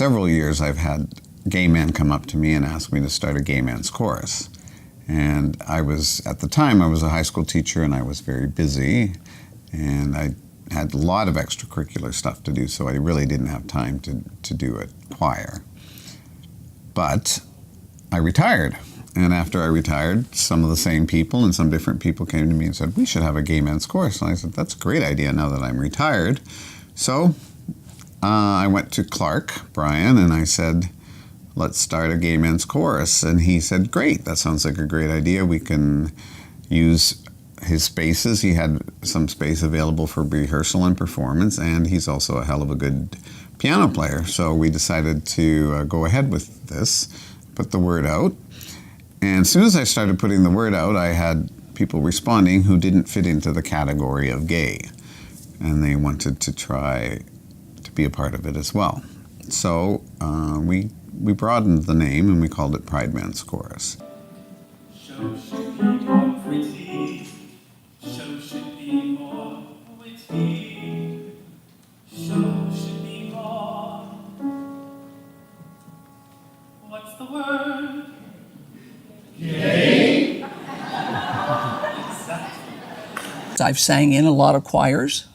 several years I've had gay men come up to me and ask me to start a gay men's chorus. And at the time, I was a high school teacher and I was very busy, and I had a lot of extracurricular stuff to do, so I really didn't have time to do a choir. But I retired. And after I retired, some of the same people and some different people came to me and said, we should have a gay men's chorus. And I said, that's a great idea now that I'm retired. So I went to Clark, Brian, and I said, let's start a gay men's chorus. And he said, great, that sounds like a great idea. We can use his spaces. He had some space available for rehearsal and performance, and he's also a hell of a good piano player. So we decided to go ahead with this, put the word out. And as soon as I started putting the word out, I had people responding who didn't fit into the category of gay, and they wanted to try to be a part of it as well. So we broadened the name and we called it Pride Men's Chorus. Show should be more pretty. Show should be more witty. Show should be more. What's the word? Gay. Exactly. I've sang in a lot of choirs,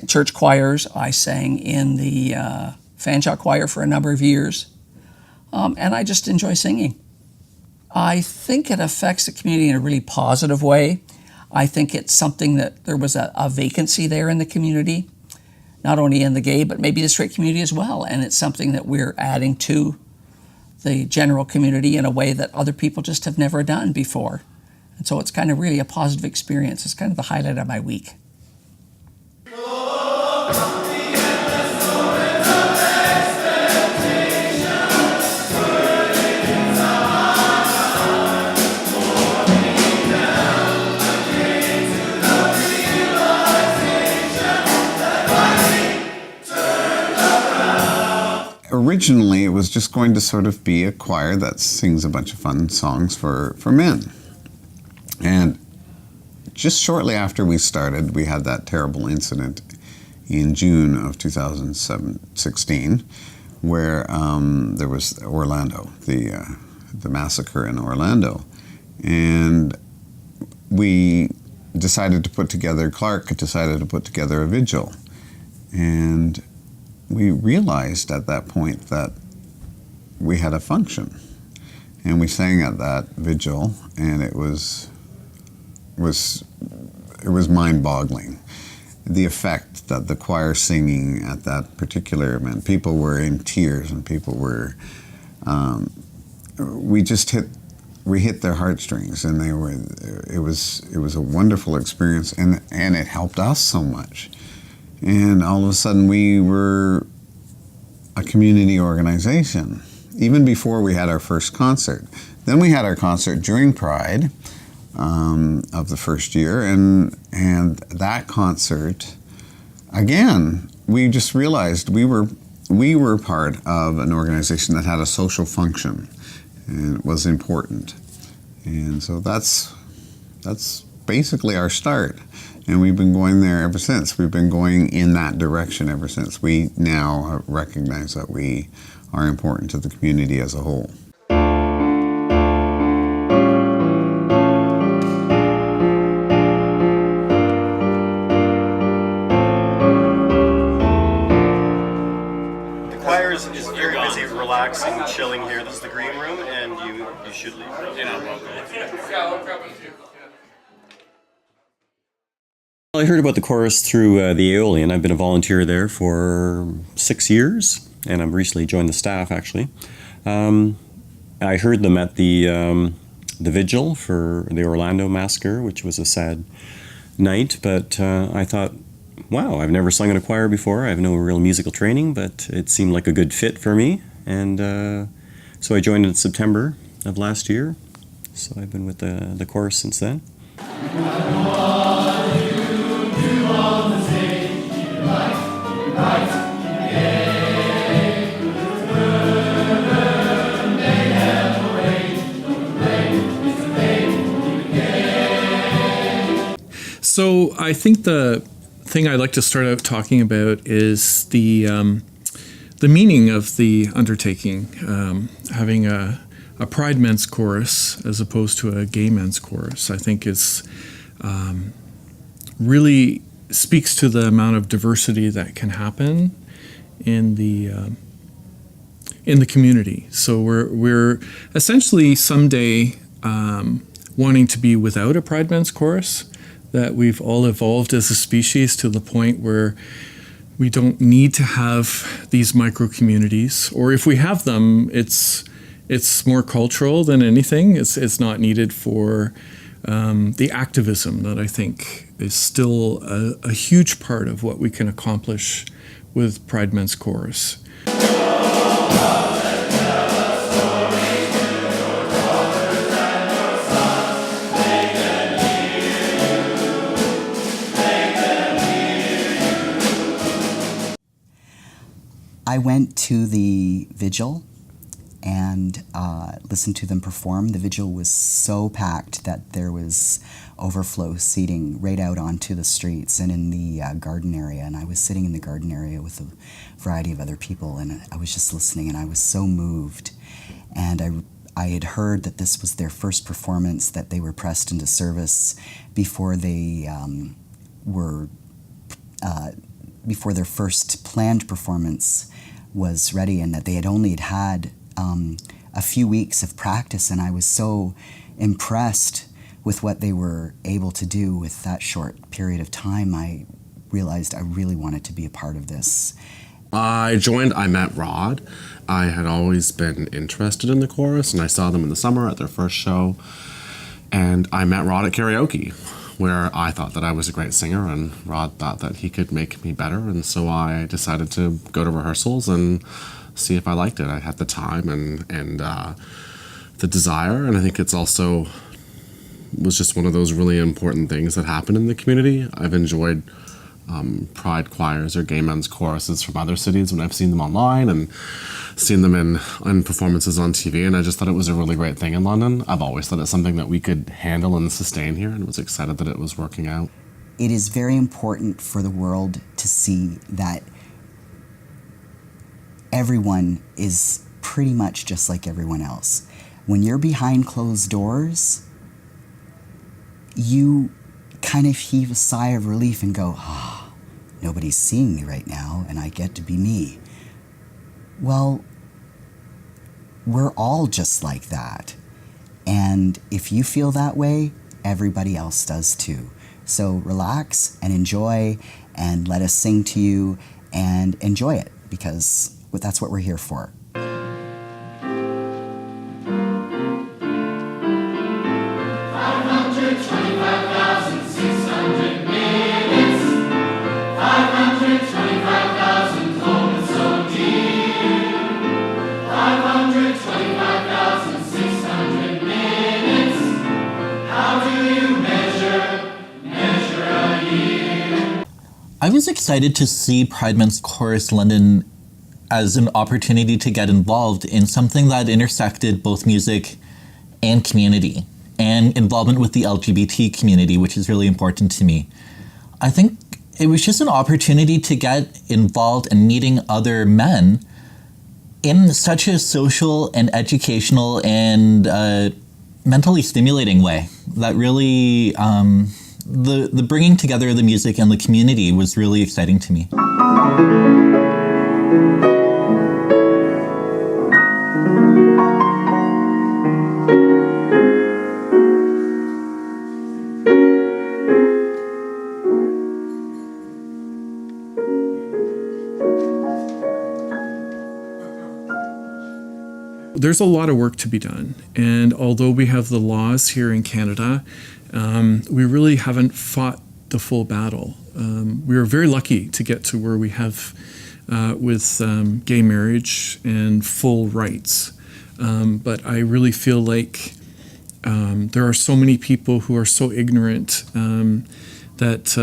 church choirs. I sang in the Fanshawe choir for a number of years, and I just enjoy singing. I think it affects the community in a really positive way. I think it's something that there was a vacancy there in the community, not only in the gay, but maybe the straight community as well. And it's something that we're adding to the general community in a way that other people just have never done before. And so it's kind of really a positive experience. It's kind of the highlight of my week. Originally, it was just going to sort of be a choir that sings a bunch of fun songs for men. And just shortly after we started, we had that terrible incident in June of 2016, where there was Orlando, the massacre in Orlando. And we decided to put together, Clark decided to put together a vigil. And we realized at that point that we had a function, and we sang at that vigil, and it was mind-boggling. The effect that the choir singing at that particular event, people were in tears, and people were, we hit their heartstrings, and it was a wonderful experience, and it helped us so much. And all of a sudden, we were a community organization, even before we had our first concert. Then we had our concert during Pride of the first year, and that concert, again, we just realized we were part of an organization that had a social function, and it was important. And so that's basically our start. And we've been going there ever since. We've been going in that direction ever since. We now recognize that we are important to the community as a whole. The choir is very busy, relaxing, chilling here. This is the green room, and you should leave. I heard about the chorus through the Aeolian. I've been a volunteer there for 6 years, and I've recently joined the staff, actually. I heard them at the vigil for the Orlando massacre, which was a sad night, but I thought, wow, I've never sung in a choir before. I have no real musical training, but it seemed like a good fit for me, and so I joined in September of last year. So I've been with the chorus since then. So I think the thing I'd like to start out talking about is the the meaning of the undertaking, having a Pride Men's Chorus as opposed to a Gay Men's Chorus, I think is really speaks to the amount of diversity that can happen in the community. So we're essentially someday wanting to be without a Pride Men's Chorus, that we've all evolved as a species to the point where we don't need to have these micro communities, or if we have them, it's more cultural than anything. It's not needed for the activism that I think is still a huge part of what we can accomplish with Pride Men's Chorus. I went to the vigil and listened to them perform. The vigil was so packed that there was overflow seating right out onto the streets and in the garden area. And I was sitting in the garden area with a variety of other people, and I was just listening, and I was so moved. And I had heard that this was their first performance, that they were pressed into service before they before their first planned performance was ready, and that they had only had a few weeks of practice. And I was so impressed with what they were able to do with that short period of time. I realized I really wanted to be a part of this. I met Rod. I had always been interested in the chorus, and I saw them in the summer at their first show. And I met Rod at karaoke, where I thought that I was a great singer, and Rod thought that he could make me better. And so I decided to go to rehearsals and see if I liked it. I had the time and the desire, and I think it's also was just one of those really important things that happen in the community. I've enjoyed pride choirs or gay men's choruses from other cities when I've seen them online and seen them in performances on TV, and I just thought it was a really great thing in London. I've always thought it's something that we could handle and sustain here, and was excited that it was working out. It is very important for the world to see that everyone is pretty much just like everyone else. When you're behind closed doors, you kind of heave a sigh of relief and go, nobody's seeing me right now, and I get to be me. Well, we're all just like that. And if you feel that way, everybody else does too. So relax and enjoy, and let us sing to you and enjoy it, because that's what we're here for. I was excited to see Pride Men's Chorus London as an opportunity to get involved in something that intersected both music and community, and involvement with the LGBT community, which is really important to me. I think it was just an opportunity to get involved in meeting other men in such a social and educational and mentally stimulating way that really the bringing together of the music and the community was really exciting to me. There's a lot of work to be done, and although we have the laws here in Canada, we really haven't fought the full battle. We are very lucky to get to where we have with gay marriage and full rights. But I really feel like there are so many people who are so ignorant that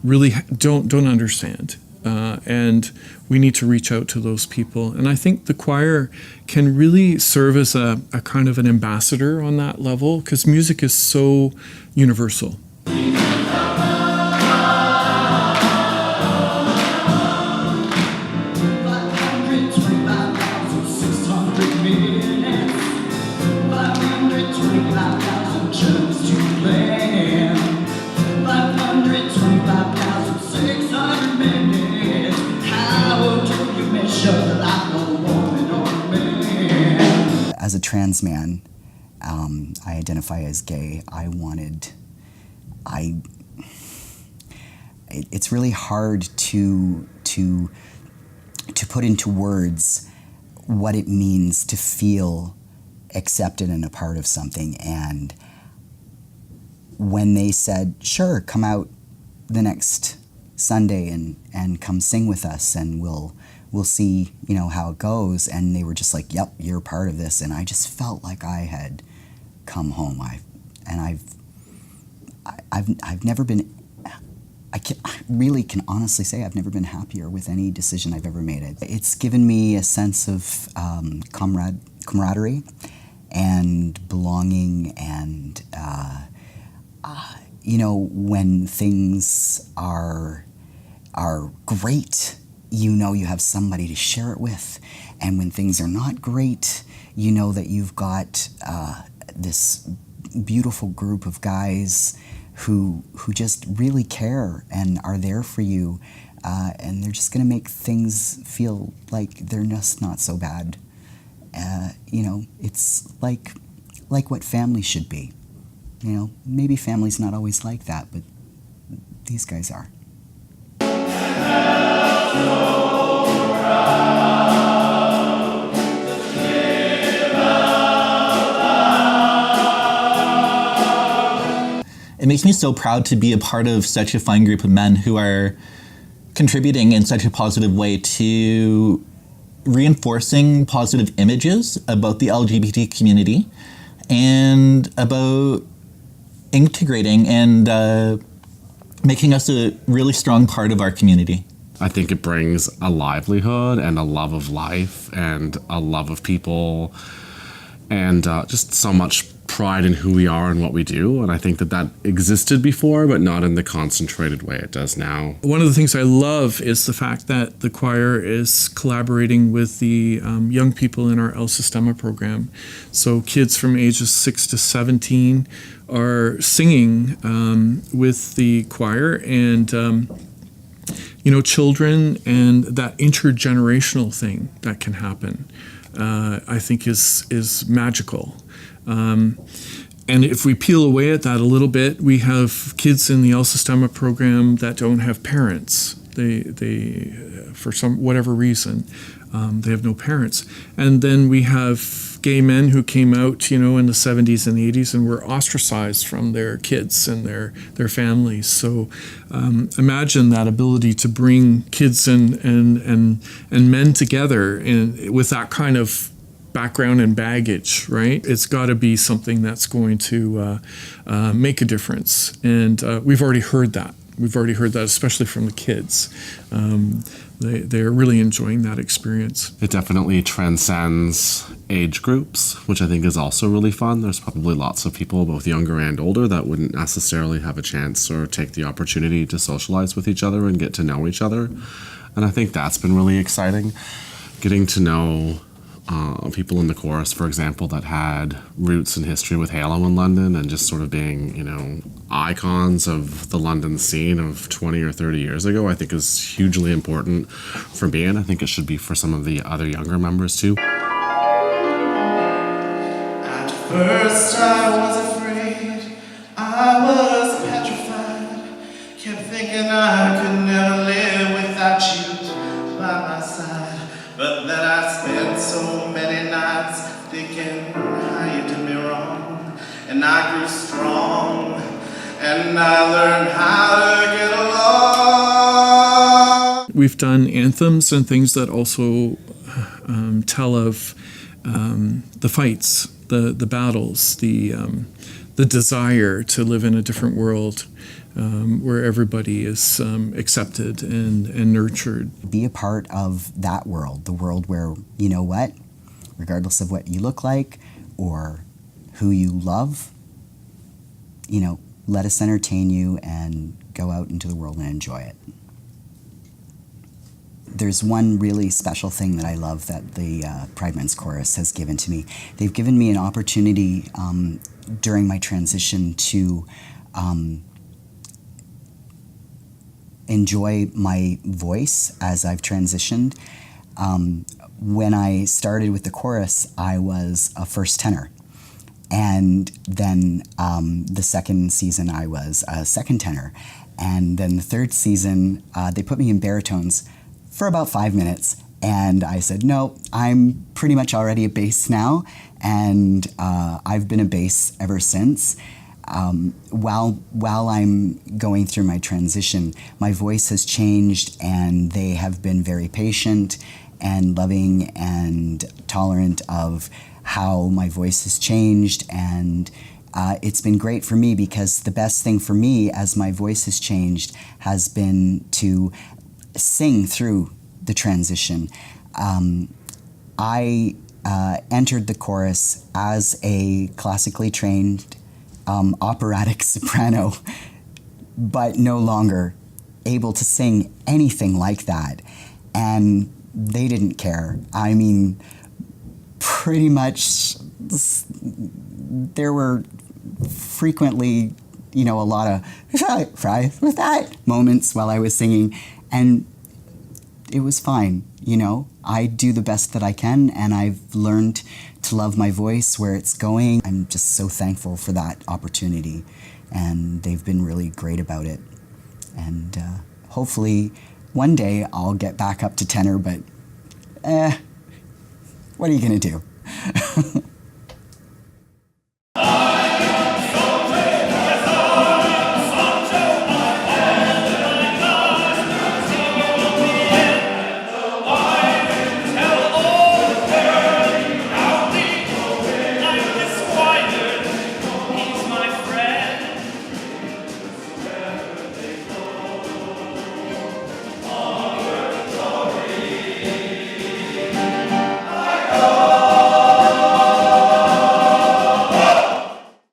really don't understand. And we need to reach out to those people. And I think the choir can really serve as a kind of an ambassador on that level, because music is so universal. as a trans man, I identify as gay. It's really hard to put into words what it means to feel accepted and a part of something. And when they said, sure, come out the next Sunday and come sing with us, and we'll see, how it goes. And they were just like, yep, you're part of this. And I just felt like I had come home. I've never been, I really can honestly say I've never been happier with any decision I've ever made. It's given me a sense of camaraderie and belonging, and when things are great, you have somebody to share it with, and when things are not great, that you've got this beautiful group of guys who just really care and are there for you, and they're just going to make things feel like they're just not so bad. It's like what family should be. Maybe family's not always like that, but these guys are. It makes me so proud to be a part of such a fine group of men who are contributing in such a positive way to reinforcing positive images about the LGBT community and about integrating and making us a really strong part of our community. I think it brings a livelihood and a love of life and a love of people and just so much pride in who we are and what we do. And I think that existed before, but not in the concentrated way it does now. One of the things I love is the fact that the choir is collaborating with the young people in our El Sistema program. So kids from ages 6 to 17 are singing with the choir, and children, and that intergenerational thing that can happen, I think is magical. And if we peel away at that a little bit, we have kids in the El Sistema program that don't have parents. They for whatever reason, they have no parents. And then we have gay men who came out, in the 70s and the 80s and were ostracized from their kids and their families. So imagine that ability to bring kids and men together with that kind of background and baggage, right? It's got to be something that's going to make a difference. And we've already heard that. We've already heard that, especially from the kids. They're really enjoying that experience. It definitely transcends age groups, which I think is also really fun. There's probably lots of people, both younger and older, that wouldn't necessarily have a chance or take the opportunity to socialize with each other and get to know each other. And I think that's been really exciting. Getting to know people in the chorus, for example, that had roots in history with Halo in London, and just sort of being, icons of the London scene of 20 or 30 years ago, I think is hugely important for me, and I think it should be for some of the other younger members too. At first I was afraid, I was petrified, kept thinking I could never live without you by my side. But then I spent so many nights thinking how you did me wrong, and I grew strong, and I learned how to get along. We've done anthems and things that also tell of the fights, the battles, the desire to live in a different world. Where everybody is accepted and nurtured. Be a part of that world, the world where, regardless of what you look like or who you love, let us entertain you and go out into the world and enjoy it. There's one really special thing that I love that the Pride Men's Chorus has given to me. They've given me an opportunity during my transition to enjoy my voice as I've transitioned. when I started with the chorus, I was a first tenor. And then the second season, I was a second tenor. And then the third season, they put me in baritones for about 5 minutes. And I said, no, I'm pretty much already a bass now. And I've been a bass ever since. While I'm going through my transition, my voice has changed, and they have been very patient and loving and tolerant of how my voice has changed. And it's been great for me, because the best thing for me as my voice has changed has been to sing through the transition. I entered the chorus as a classically trained operatic soprano, but no longer able to sing anything like that. And they didn't care. I mean, pretty much there were frequently, a lot of fry with that moments while I was singing, and it was fine. I do the best that I can, and I've learned to love my voice, where it's going. I'm just so thankful for that opportunity, and they've been really great about it. And hopefully one day I'll get back up to tenor, but what are you going to do?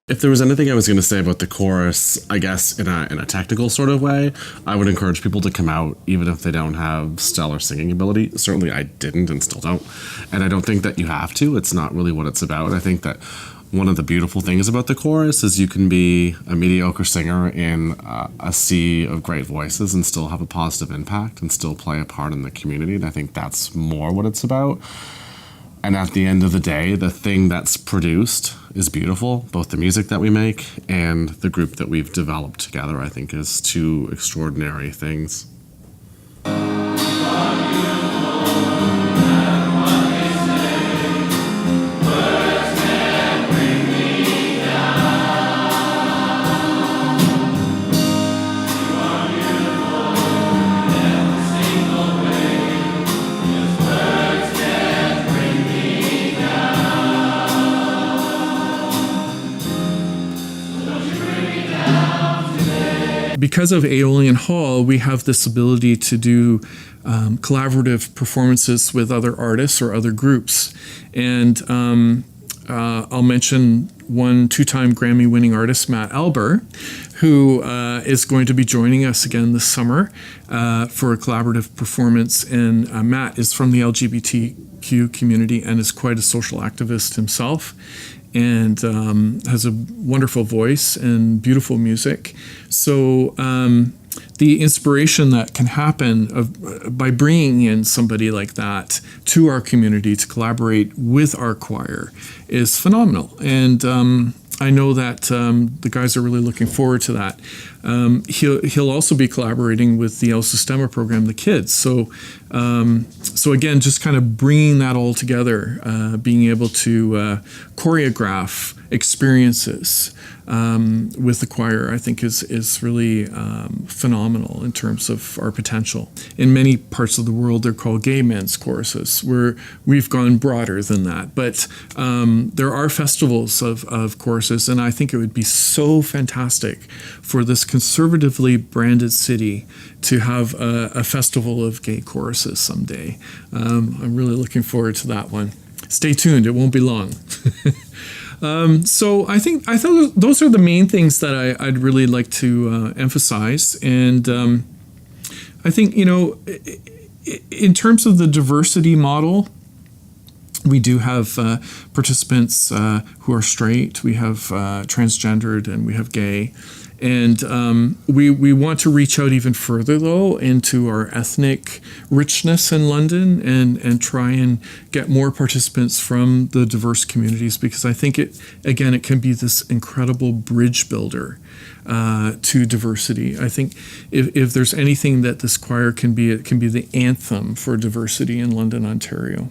If there was anything I was going to say about the chorus, I guess in a technical sort of way, I would encourage people to come out even if they don't have stellar singing ability. Certainly I didn't and still don't. And I don't think that you have to. It's not really what it's about. I think that one of the beautiful things about the chorus is you can be a mediocre singer in a sea of great voices and still have a positive impact and still play a part in the community. And I think that's more what it's about. And at the end of the day, the thing that's produced is beautiful. Both the music that we make and the group that we've developed together, I think, is two extraordinary things. Because of Aeolian Hall, we have this ability to do collaborative performances with other artists or other groups. And I'll mention one two-time Grammy-winning artist, Matt Alber, who is going to be joining us again this summer for a collaborative performance. And Matt is from the LGBTQ community and is quite a social activist himself, and has a wonderful voice and beautiful music. So the inspiration that can happen by bringing in somebody like that to our community to collaborate with our choir is phenomenal. And I know that the guys are really looking forward to that. He'll also be collaborating with the El Sistema program, the kids. So again, just kind of bringing that all together, being able to choreograph experiences with the choir, I think is really phenomenal in terms of our potential. In many parts of the world, they're called gay men's choruses, where we've gone broader than that. But there are festivals of choruses, and I think it would be so fantastic for this conservatively branded city to have a festival of gay choruses someday. I'm really looking forward to that one. Stay tuned, it won't be long. So I thought those are the main things that I'd really like to emphasize. And I think, in terms of the diversity model, we do have participants who are straight, we have transgendered, and we have gay. And we want to reach out even further, though, into our ethnic richness in London and try and get more participants from the diverse communities, because I think it can be this incredible bridge builder to diversity. I think if there's anything that this choir can be, it can be the anthem for diversity in London, Ontario.